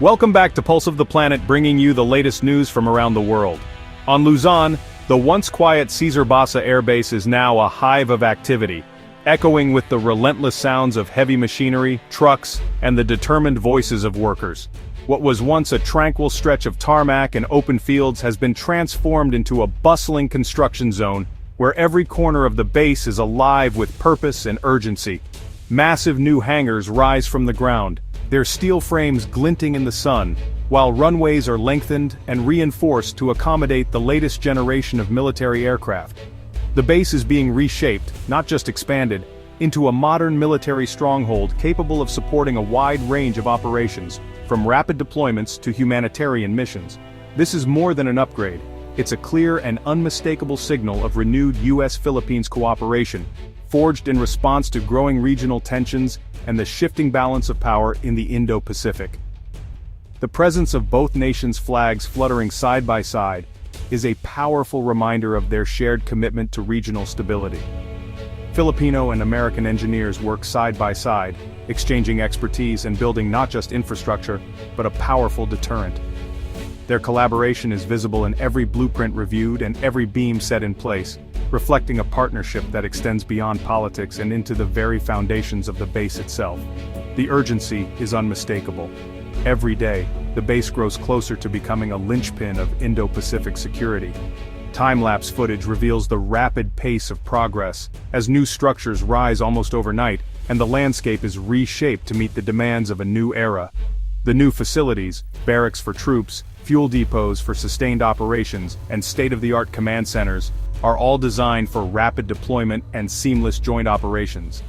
Welcome back to Pulse of the Planet, bringing you the latest news from around the world. On Luzon, the once quiet Cesar Basa Air Base is now a hive of activity, echoing with the relentless sounds of heavy machinery, trucks, and the determined voices of workers. What was once a tranquil stretch of tarmac and open fields has been transformed into a bustling construction zone, where every corner of the base is alive with purpose and urgency. Massive new hangars rise from the ground, their steel frames glinting in the sun, while runways are lengthened and reinforced to accommodate the latest generation of military aircraft. The base is being reshaped, not just expanded, into a modern military stronghold capable of supporting a wide range of operations, from rapid deployments to humanitarian missions. This is more than an upgrade. It's a clear and unmistakable signal of renewed U.S.-Philippines cooperation, forged in response to growing regional tensions and the shifting balance of power in the Indo-Pacific. The presence of both nations' flags fluttering side by side is a powerful reminder of their shared commitment to regional stability. Filipino and American engineers work side by side, exchanging expertise and building not just infrastructure, but a powerful deterrent. Their collaboration is visible in every blueprint reviewed and every beam set in place, reflecting a partnership that extends beyond politics and into the very foundations of the base itself. The urgency is unmistakable. Every day, the base grows closer to becoming a linchpin of Indo-Pacific security. Time-lapse footage reveals the rapid pace of progress, as new structures rise almost overnight, and the landscape is reshaped to meet the demands of a new era. The new facilities, barracks for troops, fuel depots for sustained operations, and state-of-the-art command centers, are all designed for rapid deployment and seamless joint operations.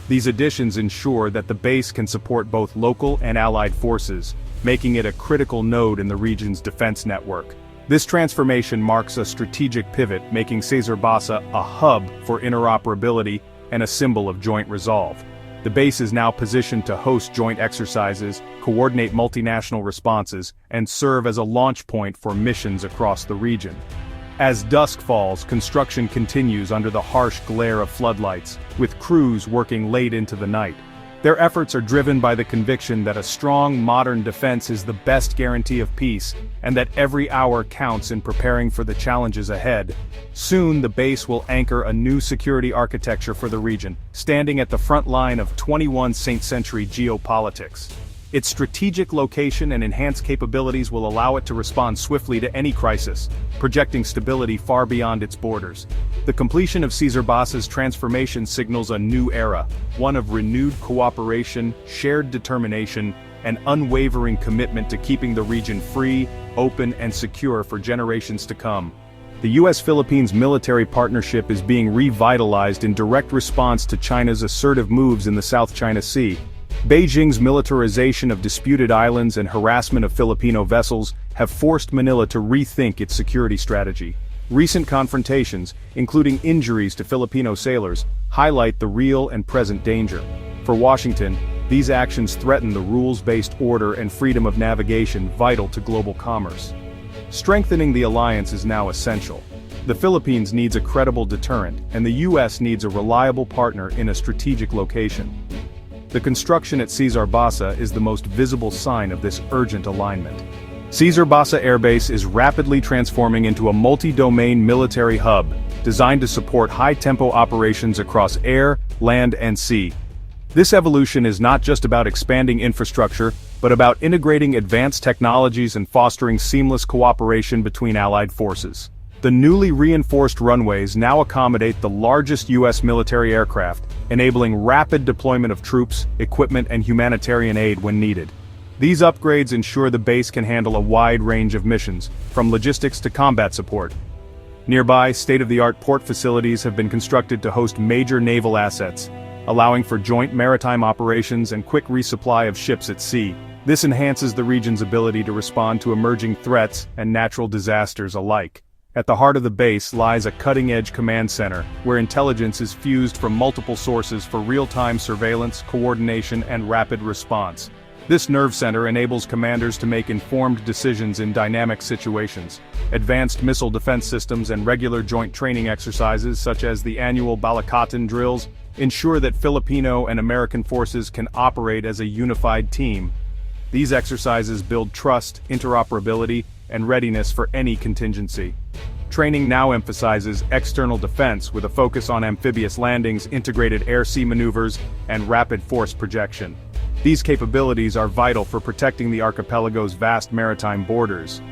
These additions ensure that the base can support both local and allied forces, making it a critical node in the region's defense network. This transformation marks a strategic pivot, making Cesar Basa a hub for interoperability and a symbol of joint resolve. The base is now positioned to host joint exercises, coordinate multinational responses, and serve as a launch point for missions across the region. As dusk falls, construction continues under the harsh glare of floodlights, with crews working late into the night. Their efforts are driven by the conviction that a strong, modern defense is the best guarantee of peace, and that every hour counts in preparing for the challenges ahead. Soon the base will anchor a new security architecture for the region, standing at the front line of 21st century geopolitics. Its strategic location and enhanced capabilities will allow it to respond swiftly to any crisis, projecting stability far beyond its borders. The completion of Cesar Basa's transformation signals a new era, one of renewed cooperation, shared determination, and unwavering commitment to keeping the region free, open, and secure for generations to come. The U.S.-Philippines military partnership is being revitalized in direct response to China's assertive moves in the South China Sea. Beijing's militarization of disputed islands and harassment of Filipino vessels have forced Manila to rethink its security strategy. Recent confrontations, including injuries to Filipino sailors, highlight the real and present danger. For Washington, these actions threaten the rules-based order and freedom of navigation vital to global commerce. Strengthening the alliance is now essential. The Philippines needs a credible deterrent, and the U.S. needs a reliable partner in a strategic location. The construction at Cesar Basa is the most visible sign of this urgent alignment. Cesar Basa Air Base is rapidly transforming into a multi-domain military hub, designed to support high-tempo operations across air, land, and sea. This evolution is not just about expanding infrastructure, but about integrating advanced technologies and fostering seamless cooperation between allied forces. The newly reinforced runways now accommodate the largest U.S. military aircraft, enabling rapid deployment of troops, equipment, and humanitarian aid when needed. These upgrades ensure the base can handle a wide range of missions, from logistics to combat support. Nearby, state-of-the-art port facilities have been constructed to host major naval assets, allowing for joint maritime operations and quick resupply of ships at sea. This enhances the region's ability to respond to emerging threats and natural disasters alike. At the heart of the base lies a cutting-edge command center, where intelligence is fused from multiple sources for real-time surveillance, coordination, and rapid response. This nerve center enables commanders to make informed decisions in dynamic situations. Advanced missile defense systems and regular joint training exercises, such as the annual Balikatan drills, ensure that Filipino and American forces can operate as a unified team. These exercises build trust, interoperability, and readiness for any contingency. Training now emphasizes external defense with a focus on amphibious landings, integrated air-sea maneuvers, and rapid force projection. These capabilities are vital for protecting the archipelago's vast maritime borders.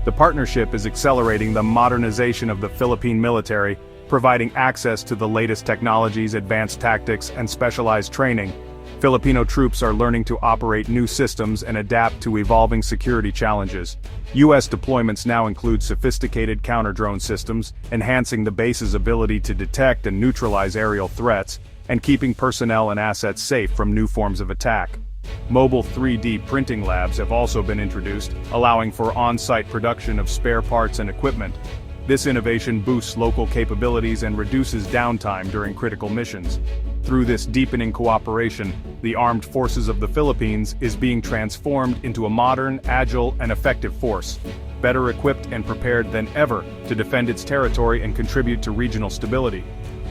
The partnership is accelerating the modernization of the Philippine military, providing access to the latest technologies, advanced tactics, and specialized training. Filipino troops are learning to operate new systems and adapt to evolving security challenges. U.S. deployments now include sophisticated counter-drone systems, enhancing the base's ability to detect and neutralize aerial threats, and keeping personnel and assets safe from new forms of attack. Mobile 3D printing labs have also been introduced, allowing for on-site production of spare parts and equipment. This innovation boosts local capabilities and reduces downtime during critical missions. Through this deepening cooperation, the armed forces of the Philippines is being transformed into a modern, agile, and effective force, better equipped and prepared than ever to defend its territory and contribute to regional stability.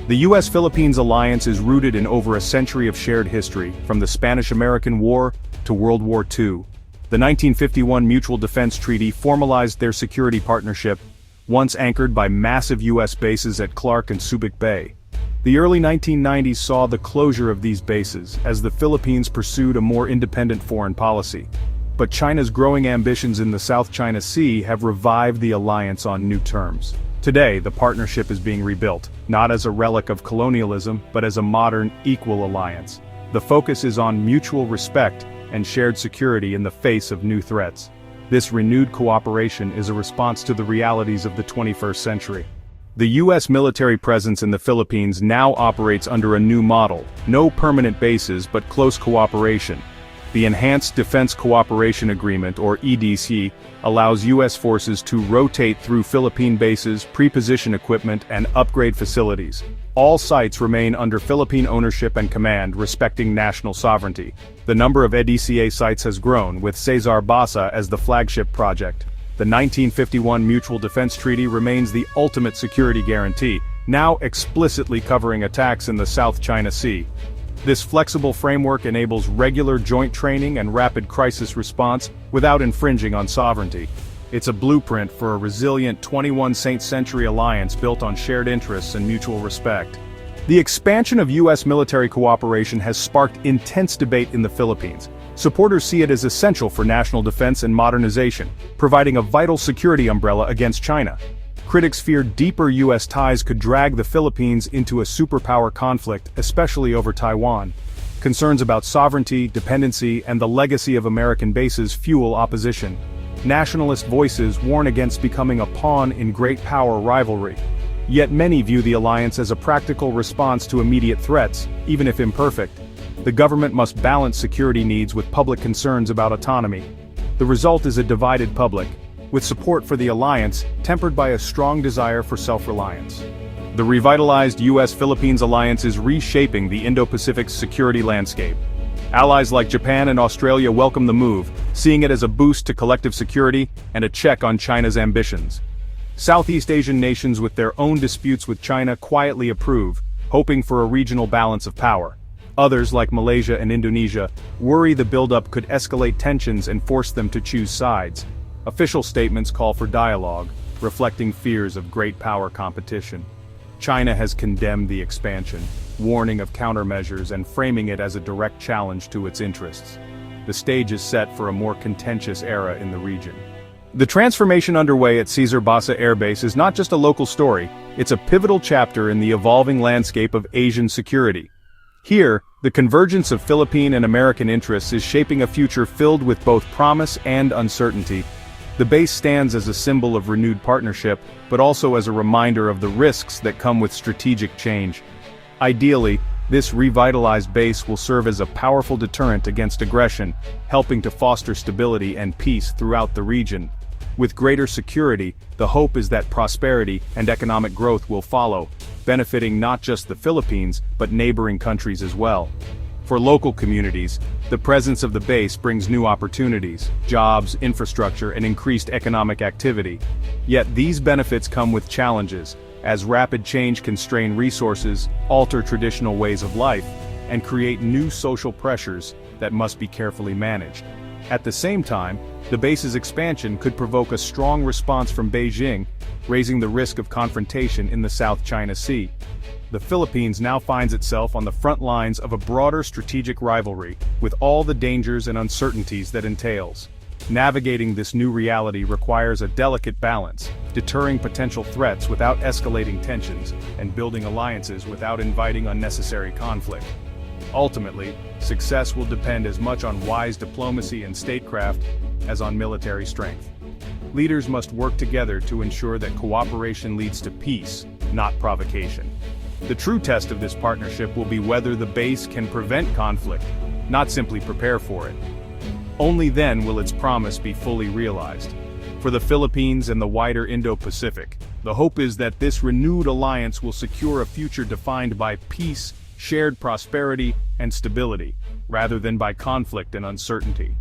The U.S.-Philippines alliance is rooted in over a century of shared history, from the Spanish-American War to World War II. The 1951 Mutual Defense Treaty formalized their security partnership, once anchored by massive U.S. bases at Clark and Subic Bay. The early 1990s saw the closure of these bases as the Philippines pursued a more independent foreign policy. But China's growing ambitions in the South China Sea have revived the alliance on new terms. Today, the partnership is being rebuilt, not as a relic of colonialism, but as a modern, equal alliance. The focus is on mutual respect and shared security in the face of new threats. This renewed cooperation is a response to the realities of the 21st century. The U.S. military presence in the Philippines now operates under a new model: no permanent bases but close cooperation. The Enhanced Defense Cooperation Agreement, or EDC, allows U.S. forces to rotate through Philippine bases, pre-position equipment, and upgrade facilities. All sites remain under Philippine ownership and command, respecting national sovereignty. The number of EDCA sites has grown, with Cesar Basa as the flagship project. The 1951 Mutual Defense Treaty remains the ultimate security guarantee, now explicitly covering attacks in the South China Sea. This flexible framework enables regular joint training and rapid crisis response without infringing on sovereignty. It's a blueprint for a resilient 21st century alliance built on shared interests and mutual respect. The expansion of U.S. military cooperation has sparked intense debate in the Philippines. Supporters see it as essential for national defense and modernization, providing a vital security umbrella against China. Critics fear deeper U.S. ties could drag the Philippines into a superpower conflict, especially over Taiwan. Concerns about sovereignty, dependency, and the legacy of American bases fuel opposition. Nationalist voices warn against becoming a pawn in great power rivalry. Yet many view the alliance as a practical response to immediate threats, even if imperfect. The government must balance security needs with public concerns about autonomy. The result is a divided public, with support for the alliance tempered by a strong desire for self-reliance. The revitalized U.S.-Philippines alliance is reshaping the Indo-Pacific security landscape. Allies like Japan and Australia welcome the move, seeing it as a boost to collective security and a check on China's ambitions. Southeast Asian nations with their own disputes with China quietly approve, hoping for a regional balance of power. Others, like Malaysia and Indonesia, worry the buildup could escalate tensions and force them to choose sides. Official statements call for dialogue, reflecting fears of great power competition. China has condemned the expansion, warning of countermeasures and framing it as a direct challenge to its interests. The stage is set for a more contentious era in the region. The transformation underway at Cesar Basa Air Base is not just a local story, it's a pivotal chapter in the evolving landscape of Asian security. Here, the convergence of Philippine and American interests is shaping a future filled with both promise and uncertainty. The base stands as a symbol of renewed partnership, but also as a reminder of the risks that come with strategic change. Ideally, this revitalized base will serve as a powerful deterrent against aggression, helping to foster stability and peace throughout the region. With greater security, the hope is that prosperity and economic growth will follow, benefiting not just the Philippines, but neighboring countries as well. For local communities, the presence of the base brings new opportunities, jobs, infrastructure, and increased economic activity. Yet these benefits come with challenges, as rapid change can strain resources, alter traditional ways of life, and create new social pressures that must be carefully managed. At the same time, the base's expansion could provoke a strong response from Beijing, raising the risk of confrontation in the South China Sea. The Philippines now finds itself on the front lines of a broader strategic rivalry, with all the dangers and uncertainties that entails. Navigating this new reality requires a delicate balance, deterring potential threats without escalating tensions, and building alliances without inviting unnecessary conflict. Ultimately, success will depend as much on wise diplomacy and statecraft as on military strength. Leaders must work together to ensure that cooperation leads to peace, not provocation. The true test of this partnership will be whether the base can prevent conflict, not simply prepare for it. Only then will its promise be fully realized. For the Philippines and the wider Indo-Pacific, the hope is that this renewed alliance will secure a future defined by peace, shared prosperity, and stability, rather than by conflict and uncertainty.